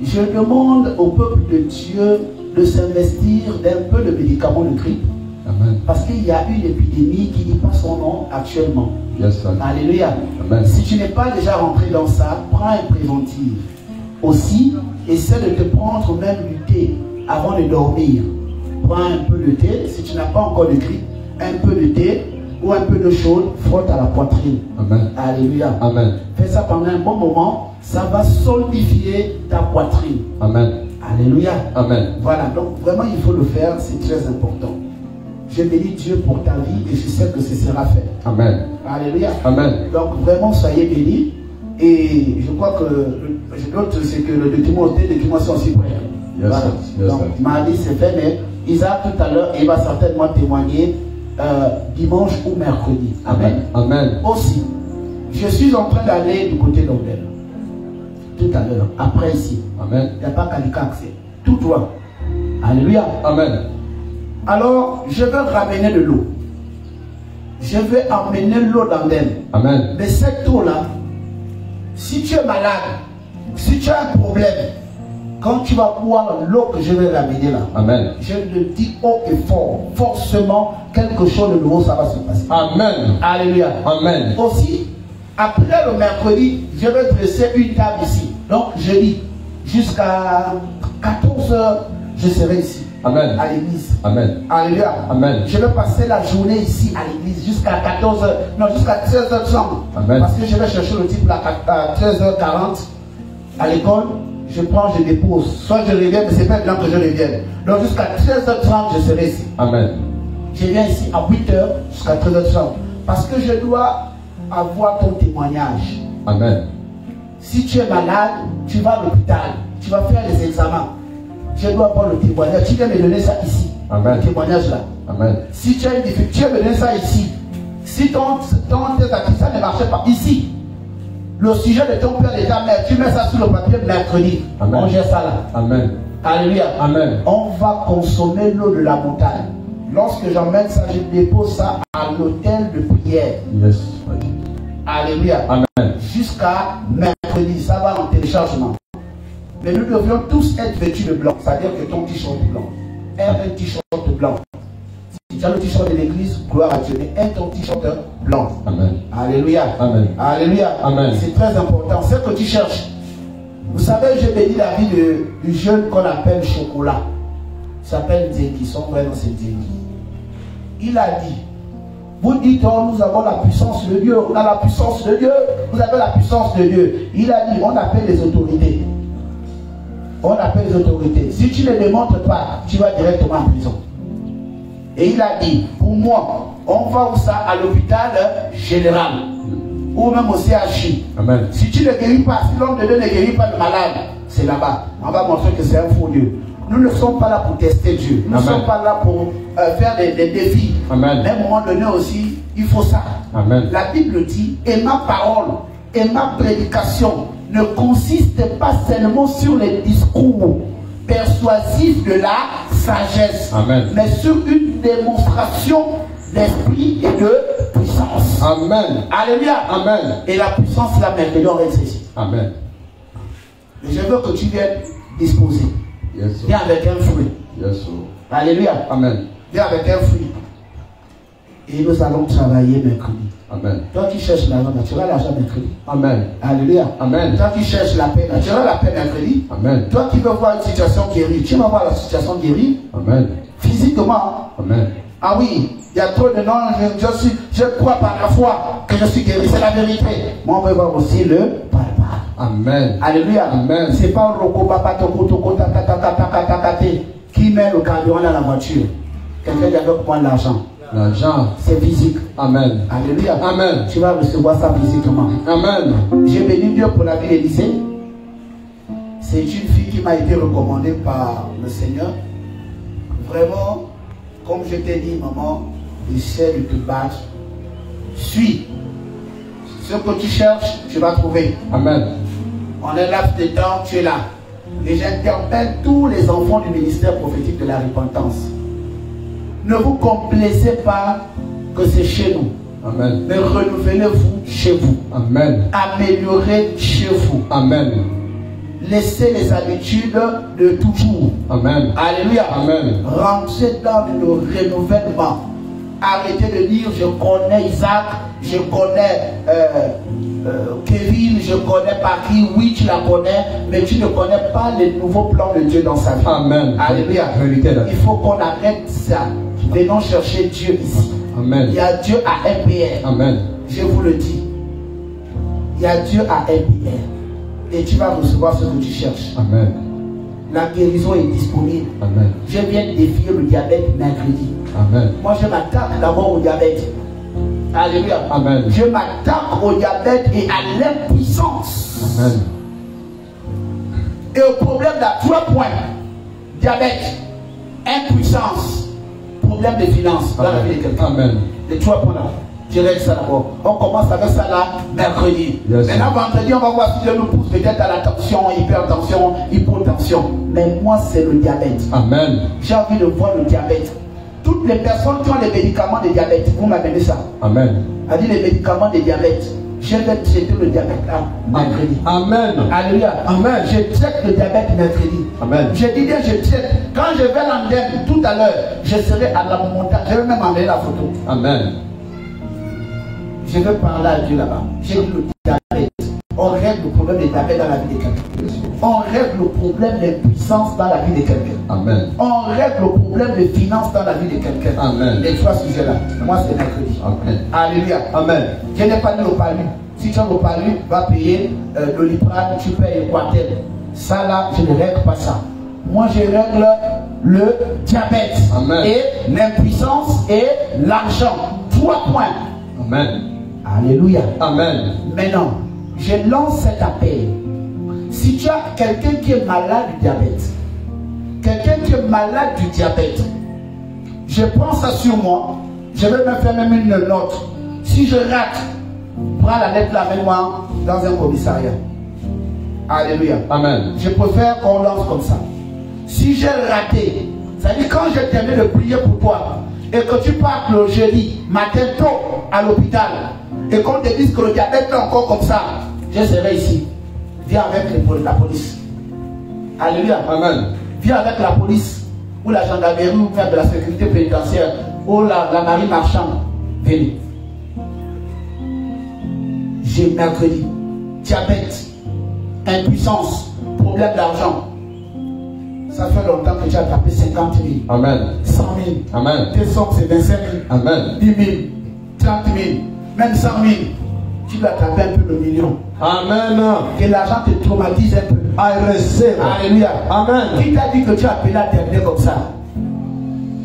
Je demande au peuple de Dieu de s'investir d'un peu de médicaments de grippe. Amen. Parce qu'il y a une épidémie qui dit pas son nom actuellement. Yes, sir. Alléluia. Amen. Si tu n'es pas déjà rentré dans ça, prends un préventif. Aussi, essaie de te prendre même du thé avant de dormir. Prends un peu de thé. Si tu n'as pas encore de grippe, un peu de thé ou un peu de chaude, frotte à la poitrine. Amen. Alléluia. Amen. Fais ça pendant un bon moment, ça va solidifier ta poitrine. Amen. Alléluia. Amen. Voilà, donc vraiment il faut le faire, c'est très important. Je bénis Dieu pour ta vie et je sais que ce sera fait. Amen. Alléluia. Amen. Donc vraiment soyez bénis. Et je crois que l'autre c'est que le document c'est aussi prêt. Yes, Voilà. yes, Donc sir. mardi c'est fait, mais Isaac tout à l'heure il va certainement témoigner dimanche ou mercredi. Amen. Amen. Aussi, je suis en train d'aller du côté d'Ondel. Tout à l'heure, après ici. Amen. Il n'y a pas qu'à accès. Tout droit. Alléluia. Amen. Alors, je veux ramener de l'eau. Je vais emmener l'eau d'Andel. Amen. Mais cette eau-là, si tu es malade, si tu as un problème, quand tu vas boire l'eau que je vais ramener là, Amen. je le dis haut et fort, forcément, quelque chose de nouveau, ça va se passer. Amen. Alléluia. Amen. Aussi, après le mercredi, je vais dresser une table ici. Donc, jeudi, jusqu'à 14 h, je serai ici. Amen. À l'église. Amen. Alléluia. Amen. Je vais passer la journée ici à l'église jusqu'à 14 h, non, jusqu'à 13h30. Amen. Parce que je vais chercher le type là à 13h40 à l'école. Je prends, je dépose. Soit je reviens, mais c'est pas évident que je revienne. Donc jusqu'à 13h30, je serai ici. Amen. Je viens ici à 8h jusqu'à 13h30. Parce que je dois avoir ton témoignage. Amen. Si tu es malade, tu vas à l'hôpital. Tu vas faire les examens. Je dois avoir le témoignage. Tu viens me donner ça ici. Amen. Le témoignage là. Amen. Si tu as une difficulté, tu viens me donner ça ici. Si ton test ça ne marchait pas ici. Le sujet de ton père et ta mère, tu mets ça sur le papier mercredi. Amen. On gère ça là. Amen. Alléluia. Amen. On va consommer l'eau de la montagne. Lorsque j'emmène ça, je dépose ça à l'hôtel de prière. Yes. Alléluia. Amen. Jusqu'à mercredi, ça va en téléchargement. Mais nous devions tous être vêtus de blanc. C'est-à-dire que ton t-shirt est blanc. Un t-shirt blanc. Si tu as le t-shirt de l'église, gloire à Dieu. Mais ton t-shirt blanc. Amen. Alléluia. Amen. Alléluia. Amen. C'est très important. C'est ce que tu cherches. Vous savez, j'ai béni la vie du jeune qu'on appelle Chocolat. Il s'appelle Dzengi. Son vrai nom c'est Dzengi. Il a dit, vous dites, oh, nous avons la puissance de Dieu. On a la puissance de Dieu. Vous avez la puissance de Dieu. Il a dit, on appelle les autorités. On appelle les autorités. Si tu ne démontres pas, tu vas directement en prison. Et il a dit, pour moi, on va où ça? À l'hôpital général. Ou même au CHI. Amen. Si tu ne guéris pas, si l'homme de Dieu ne guérit pas le malade, c'est là-bas. On va montrer que c'est un faux Dieu. Nous ne sommes pas là pour tester Dieu. Nous ne sommes pas là pour faire des défis. Amen. Mais à un moment donné aussi, il faut ça. Amen. La Bible dit, et ma parole et ma prédication ne consistent pas seulement sur les discours persuasifs de la sagesse, Amen. mais sur une démonstration d'esprit et de puissance. Amen. Alléluia. Amen. Et la puissance, la merveille, on reste ici. Amen. Et je veux que tu viennes disposer. Yes, Viens avec un fruit. yes, Alléluia. Amen. Viens avec un fruit. Et nous allons travailler mercredi. Amen. Toi qui cherches l'argent, tu auras l'argent mercredi. Amen. Alléluia. Amen. Toi qui cherches la paix, tu auras la paix mercredi. Amen. Toi qui veux voir une situation guérie, tu vas voir la situation guérie. Amen. Physiquement. Amen. Ah oui, il y a trop de noms. Je crois par la foi que je suis guéri. C'est la vérité. Moi, on veut voir aussi le par. Amen. Alléluia. Amen. C'est pas un roko papa toko toko ta ta ta ta ta ta ta qui met le carburant dans la voiture. Quelqu'un qui veut prendre l'argent. L'argent. C'est physique. Amen. Alléluia. Amen. Tu vas recevoir ça physiquement. Amen. J'ai béni Dieu pour la vie d'Élysée. C'est une fille qui m'a été recommandée par le Seigneur. Vraiment, comme je t'ai dit, maman, essaie de te battre. Suis. Ce que tu cherches, tu vas trouver. Amen. En un laps de temps, tu es là. Et j'interpelle tous les enfants du ministère prophétique de la repentance. Ne vous complaisez pas que c'est chez nous. Amen. Mais renouvelez-vous chez vous. Amen. Améliorez chez vous. Amen. Laissez les habitudes de toujours. Amen. Alléluia. Amen. Rentrez dans le renouvellement. Arrêtez de dire je connais Isaac, je connais Kevin, je connais Paris, oui tu la connais, mais tu ne connais pas les nouveaux plans de Dieu dans sa vie. Amen. Alléluia. Il faut qu'on arrête ça. Venons chercher Dieu ici. Amen. Il y a Dieu à MPR. Amen. Je vous le dis. Il y a Dieu à MPR. Et tu vas recevoir ce que tu cherches. Amen. La guérison est disponible. Amen. Je viens défier le diabète mercredi. Amen. Moi, je m'attaque d'abord au diabète. Alléluia. Amen. Je m'attaque au diabète et à l'impuissance. Amen. Et au problème de 3 points. Diabète, impuissance, problème de finances dans la vie de quelqu'un. Amen. Les 3 points là. Je règle ça d'abord. On commence avec ça là mercredi. Yes. Maintenant vendredi, on va voir si Dieu nous pousse peut-être à la tension, hypertension, hypotension. Mais moi, c'est le diabète. Amen. J'ai envie de voir le diabète. Toutes les personnes qui ont les médicaments de diabète, vous m'amenez ça. Amen. A dit les médicaments de diabète. Je vais traiter le diabète là mercredi. Amen. Alléluia. Amen. Je traite le diabète mercredi. Amen. Je dis bien, je traite. Quand je vais l'endème tout à l'heure, je serai à la montagne. Je vais même enlever la photo. Amen. Je vais parler à Dieu là-bas. J'ai dit le diabète. On règle le problème de diabète dans la vie de quelqu'un. On règle le problème de puissance dans la vie de quelqu'un. Amen. On règle le problème de finance dans la vie de quelqu'un. Amen. Les 3 sujets-là. Moi, c'est mercredi. Amen. Alléluia. Amen. Je n'ai pas dit le palu. Si tu as le palu, va payer le Liprane, tu payes Quatel. Ça là, je ne règle pas ça. Moi, je règle le diabète. Amen. Et l'impuissance et l'argent. 3 points. Amen. Alléluia. Amen. Maintenant, je lance cet appel. Si tu as quelqu'un qui est malade du diabète, quelqu'un qui est malade du diabète, je prends ça sur moi, je vais me faire même une note. Si je rate, prends la lettre là avec moi dans un commissariat. Alléluia. Amen. Je préfère qu'on lance comme ça. Si j'ai raté, c'est-à-dire quand j'ai terminé de prier pour toi, et que tu partes le jeudi, matin tôt, à l'hôpital, et qu'on te dise que le diabète est encore comme ça, je serai ici. Viens avec la police. Alléluia. Amen. Viens avec la police, ou la gendarmerie, ou même de la sécurité pénitentiaire, ou la marine marchande. Venez. J'ai mercredi. Diabète, impuissance, problème d'argent. Ça fait longtemps que tu as tapé 50 000. Amen. 100 000. Amen. Tes sommes, c'est 25 000. Amen. 10 000. 30 000. Même 100 000. Tu dois taper un peu le million. Amen. Que l'argent te traumatise un peu. I receive. Alléluia. Amen. Qui t'a dit que tu as appelé la terminer comme ça?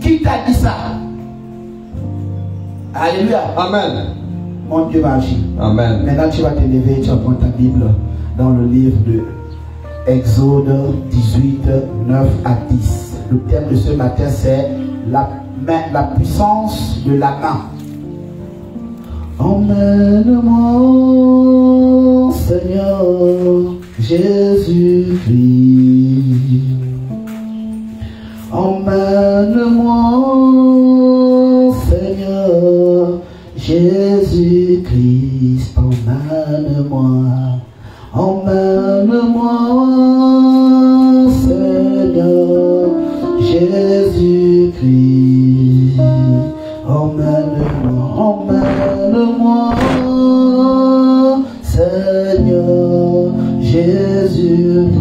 Qui t'a dit ça? Alléluia. Amen. Mon Dieu va agir. Amen. Maintenant tu vas te lever, tu vas prendre ta Bible dans le livre de Exode 18, 9 à 10. Le thème de ce matin c'est la puissance de la main. Emmène-moi, Seigneur Jésus-Christ. Emmène-moi, Seigneur Jésus-Christ. Emmène-moi. Emmène-moi, Seigneur Jésus-Christ. Emmène-moi, emmène-moi, Seigneur Jésus-Christ.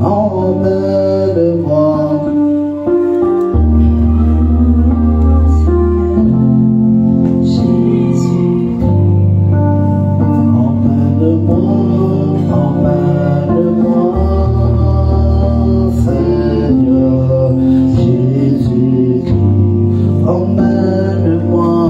Emmène-moi. Emmène-moi,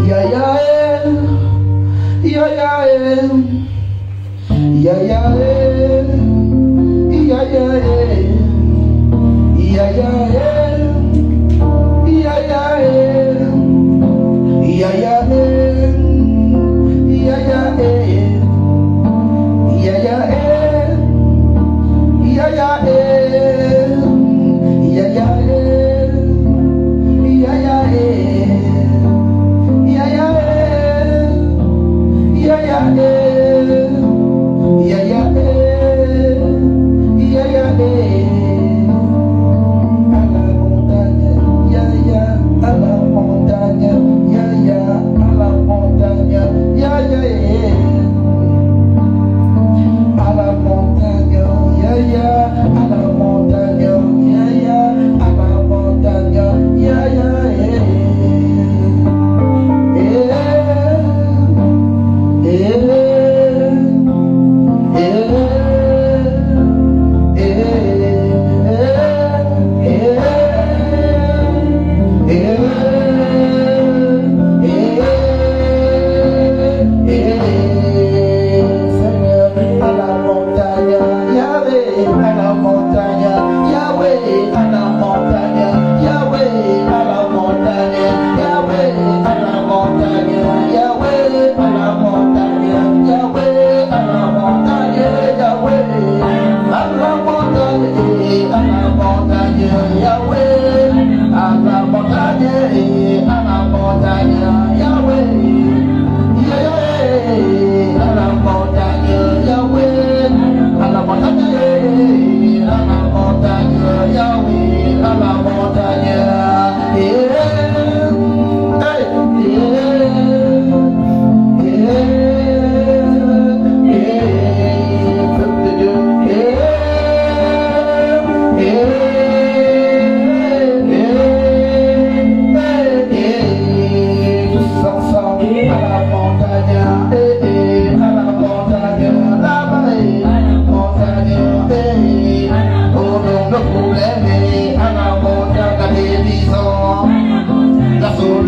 Yeah, yeah.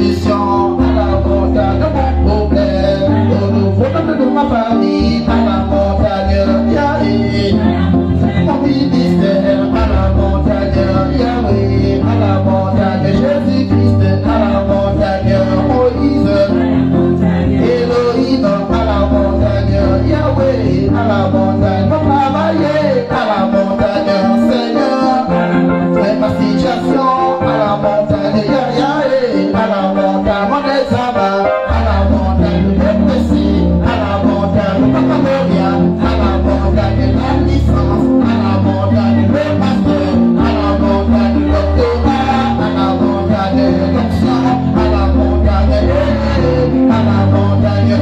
solution à la montagne de mon problème. Au nouveau de ma famille, à la montagne, Yahweh. Mon ministère, à la montagne, Yahweh. À la montagne, Jésus-Christ, à la montagne, Moïse. Elohim, à la montagne, Yahweh. À la montagne, mon travailler, à la montagne, Seigneur. Fais ma situation, à la montagne, Yahweh. À la montagne, mon examen, à la montagne, le dépressi, à la montagne, le papamoria, à la montagne, la licence, à la montagne, le pasteur, à la montagne, le doctorat, à la montagne, l'onction, à la montagne, à la montagne,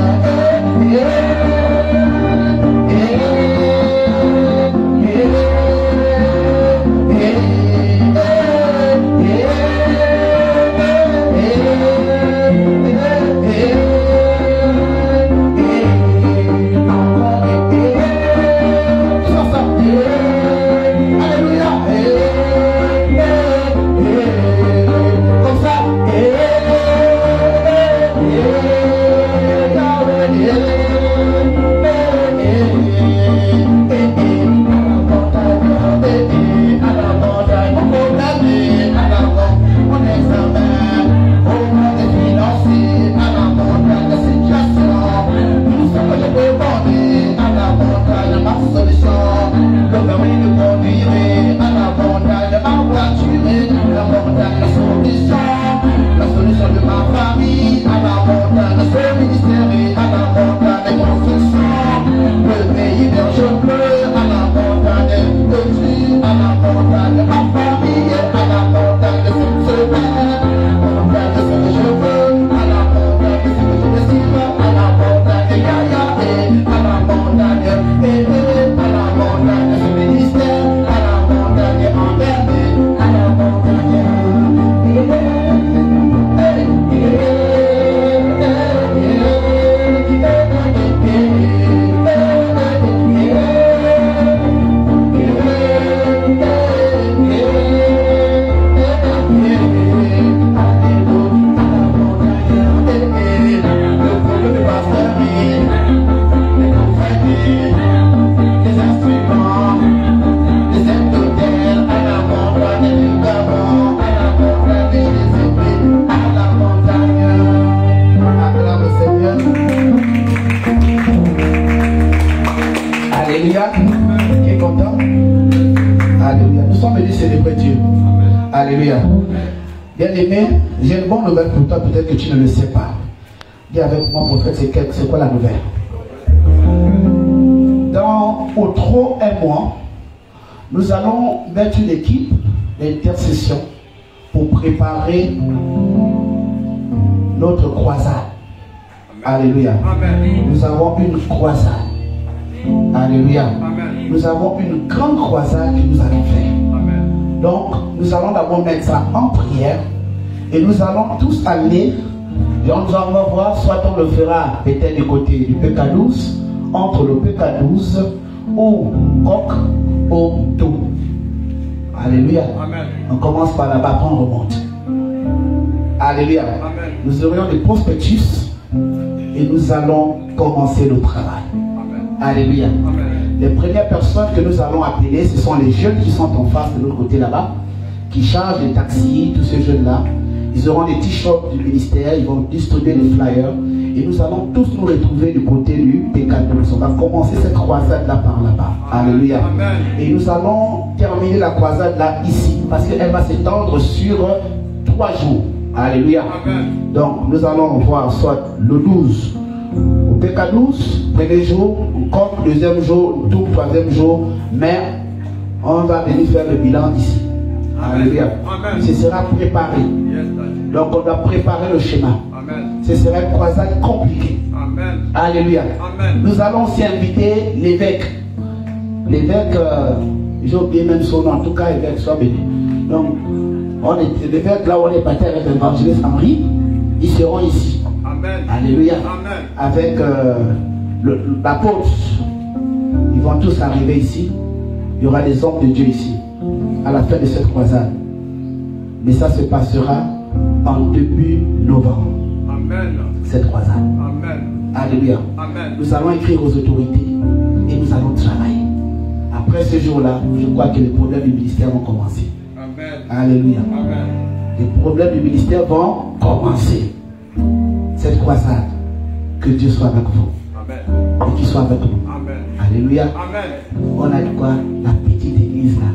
j'ai une bonne nouvelle pour toi, peut-être que tu ne le sais pas. Dis avec moi, prophète, c'est quoi la nouvelle? Dans au trop un mois, nous allons mettre une équipe d'intercession pour préparer notre croisade. Alléluia. Nous avons une croisade. Alléluia. Nous avons une grande croisade que nous allons faire. Donc, nous allons d'abord mettre ça en prière. Et nous allons tous aller, et on va voir, soit on le fera peut-être du côté du PK12, entre le PK12 ou Coq ou tout. Alléluia. Amen. On commence par là-bas, après on remonte. Alléluia. Amen. Nous aurions des prospectus et nous allons commencer le travail. Amen. Alléluia. Amen. Les premières personnes que nous allons appeler, ce sont les jeunes qui sont en face de l'autre côté là-bas, qui chargent les taxis, tous ces jeunes-là. Ils auront des t-shirts du ministère, ils vont distribuer les flyers. Et nous allons tous nous retrouver du côté du PK12. On va commencer cette croisade-là par là-bas. Alléluia. Amen. Et nous allons terminer la croisade là, ici. Parce qu'elle va s'étendre sur 3 jours. Alléluia. Amen. Donc nous allons voir soit le 12 au PK12, premier jour, comme deuxième jour, tout troisième jour. Mais on va venir faire le bilan ici. Alléluia. Ce sera préparé. Donc on doit préparer le schéma. Amen. Ce sera une croisade compliquée. Amen. Alléluia. Amen. Nous allons aussi inviter l'évêque. L'évêque, j'ai oublié même son nom, en tout cas l'évêque soit béni. Donc l'évêque là où on est parti avec l'évangéliste Henri, ils seront ici. Amen. Alléluia. Amen. Avec l'apôtre. Ils vont tous arriver ici. Il y aura des hommes de Dieu ici à la fin de cette croisade. Mais ça se passera en début novembre. Amen. Cette croisade. Amen. Alléluia. Amen. Nous allons écrire aux autorités et nous allons travailler. Après ce jour-là, je crois que les problèmes du ministère vont commencer. Amen. Alléluia. Amen. Les problèmes du ministère vont commencer. Cette croisade, que Dieu soit avec vous. Amen. Et qu'il soit avec nous. Amen. Alléluia. Amen. On a dit quoi? La petite église là.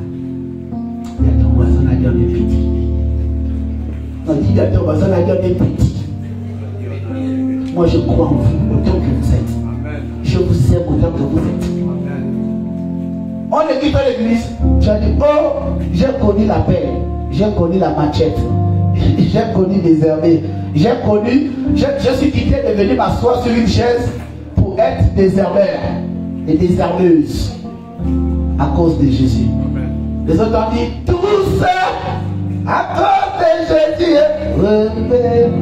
Il y a ton voisin, on a dit on est petit. On dit il y a ton voisin, on a dit on est petit. Moi je crois en vous autant que vous êtes. Amen. Je vous aime autant que vous êtes. Amen. On est quitté l'église. Tu as dit, oh, j'ai connu la paix, j'ai connu la machette, j'ai connu les herbés, j'ai connu, je suis quitté de venir m'asseoir sur une chaise pour être désherbeur et désherbeuse à cause de Jésus. Amen. Les autres ont dit, tout ça à cause de Jésus. Amen.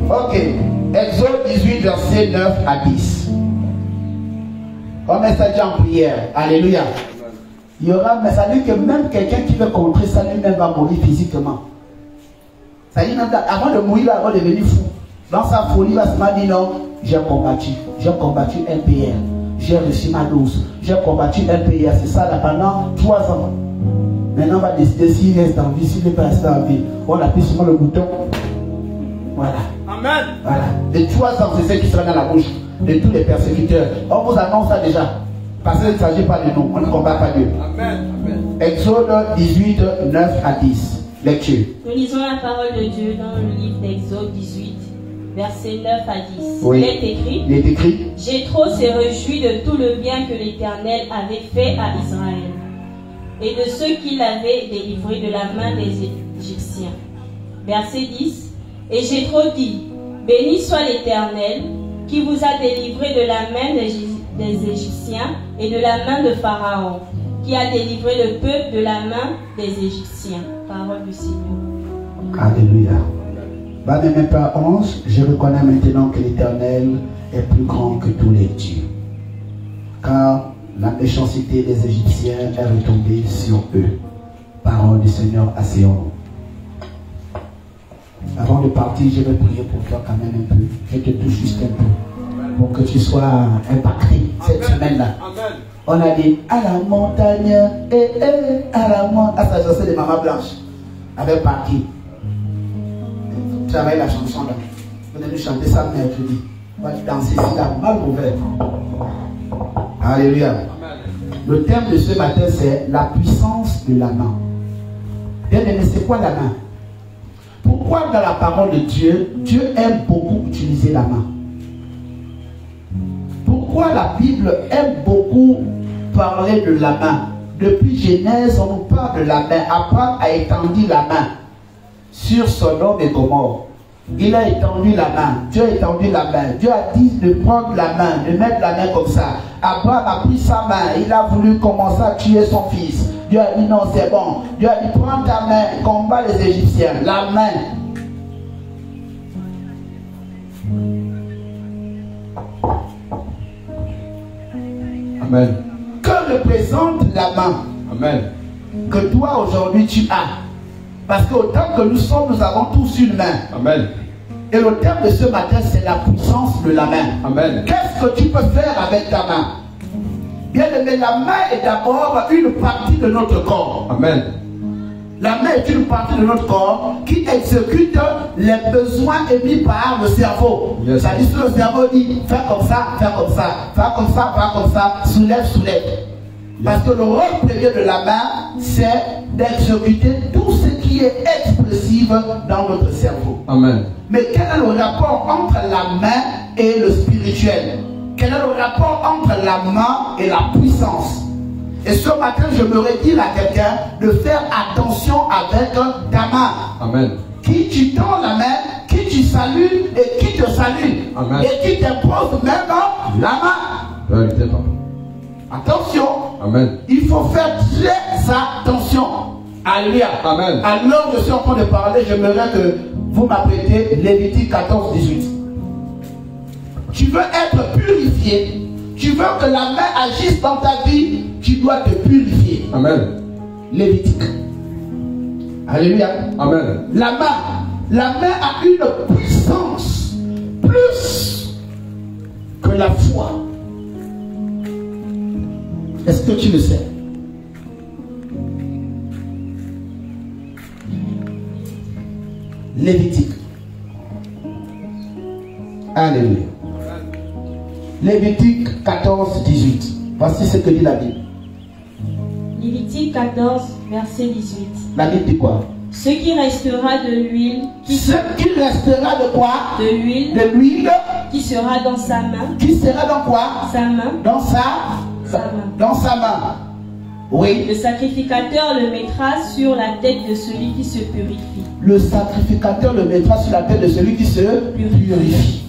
Ok, Exode 18, verset 9 à 10. On met ça déjà en prière. Alléluia. Il y aura, mais ça dit que même quelqu'un qui veut contrer ça lui-même va mourir physiquement. Ça dit même avant de mourir, il va devenir fou. Dans sa folie, il va se dire non, j'ai combattu un PR. J'ai reçu ma dose. J'ai combattu un PR. C'est ça là pendant 3 ans. Maintenant, on va décider s'il reste en vie, s'il n'est pas resté en vie. On appuie sur le bouton. Voilà. Amen. Voilà. De 3 ans, c'est ce qui sera dans la bouche de tous les persécuteurs. On vous annonce ça déjà. Parce qu'il ne s'agit pas de nous. On ne combat pas Dieu. Amen. Amen. Exode 18, 9 à 10. Lecture. Nous lisons la parole de Dieu dans le livre d'Exode 18, versets 9 à 10. Oui. Il est écrit. Jéthro s'est réjoui de tout le bien que l'Éternel avait fait à Israël et de ceux qu'il avait délivrés de la main des Égyptiens. Verset 10. Et Jéthro dit, béni soit l'Éternel qui vous a délivré de la main des Égyptiens et de la main de Pharaon, qui a délivré le peuple de la main des Égyptiens. Parole du Seigneur. Alléluia. Bien-aimé Père 11, je reconnais maintenant que l'Éternel est plus grand que tous les dieux. Car la méchanceté des Égyptiens est retombée sur eux. Parole du Seigneur à Sion. Avant de partir, je vais prier pour toi quand même un peu. Je te touche juste un peu. Pour que tu sois impacté cette semaine-là. On a dit à la montagne, à la montagne. Ah, ça, c'est des mamans blanches. Avec parti. Travaille la chanson là. Venez nous chanter ça mercredi. On va danser ici là, mal ouvert. Alléluia. Le thème de ce matin, c'est la puissance de la main. Bien aimé, c'est quoi la main? Pourquoi dans la parole de Dieu, Dieu aime beaucoup utiliser la main? Pourquoi la Bible aime beaucoup parler de la main? Depuis Genèse, on nous parle de la main. Abraham a étendu la main sur Sodome et Gomorrhe. Il a étendu la main. Dieu a étendu la main. Dieu a dit de prendre la main, de mettre la main comme ça. Abraham a pris sa main. Il a voulu commencer à tuer son fils. Dieu a dit non, c'est bon. Dieu a dit prends ta main, combat les Égyptiens. La main. Amen. Que représente la main? Amen. Que toi aujourd'hui tu as. Parce qu'autant que nous sommes, nous avons tous une main. Amen. Et le thème de ce matin, c'est la puissance de la main. Amen. Qu'est-ce que tu peux faire avec ta main? Bien aimé, la main est d'abord une partie de notre corps. Amen. La main est une partie de notre corps qui exécute les besoins émis par le cerveau. Yes. Ça dit que le cerveau dit fais comme ça, fais comme ça, fais comme ça, fais comme ça, soulève, soulève. Yes. Parce que le rôle premier de la main, c'est d'exécuter tout ce qui est expressif dans notre cerveau. Amen. Mais quel est le rapport entre la main et le spirituel? Quel est le rapport entre la main et la puissance? Et ce matin, je me dire à quelqu'un de faire attention avec ta main. Amen. Qui tu tends la main, qui tu salues et qui te salue. Amen. Et qui t'impose même la main. Vérité, papa. Attention. Amen. Il faut faire très attention. Alléluia. Amen. Alors je suis en train de parler, j'aimerais que vous m'apprêtez Lévitique 14, 18. Tu veux être purifié, tu veux que la main agisse dans ta vie, tu dois te purifier. Amen. Lévitique. Alléluia. Amen. La main, La main a une puissance plus que la foi. Est-ce que tu le sais? Lévitique. Alléluia. Lévitique 14, 18. Voici ce que dit la Bible. Lévitique 14, verset 18. La Bible dit quoi? Ce qui restera de l'huile. Ce qui restera de quoi? De l'huile. De l'huile. Qui sera dans sa main. Qui sera dans quoi? Sa main. Dans sa main. Dans sa main. Oui. Le sacrificateur le mettra sur la tête de celui qui se purifie. Le sacrificateur le mettra sur la tête de celui qui se purifie.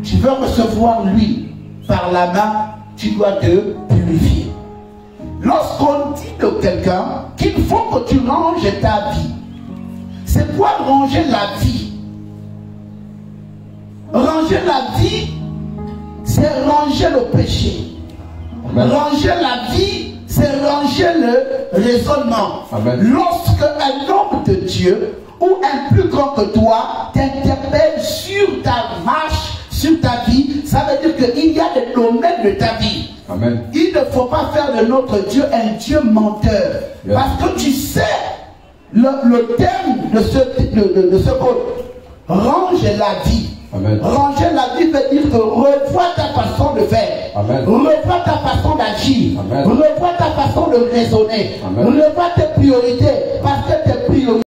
Tu veux recevoir l'huile par la main, tu dois te purifier. Lorsqu'on dit de quelqu'un qu'il faut que tu ranges ta vie, c'est quoi ranger la vie? Ranger la vie, c'est ranger le péché. Amen. Ranger la vie, c'est ranger le raisonnement. Amen. Lorsque un homme de Dieu ou un plus grand que toi t'interpelle sur ta marche, sur ta vie, ça veut dire qu'il y a des domaines de ta vie. Amen. Il ne faut pas faire de notre Dieu un Dieu menteur. Yeah. Parce que tu sais le terme de ce code. Range la vie. Amen. Ranger la vie veut dire que revois ta façon de faire. Amen. Revois ta façon d'agir. Revois ta façon de raisonner. Amen. Revois tes priorités. Parce que tes priorités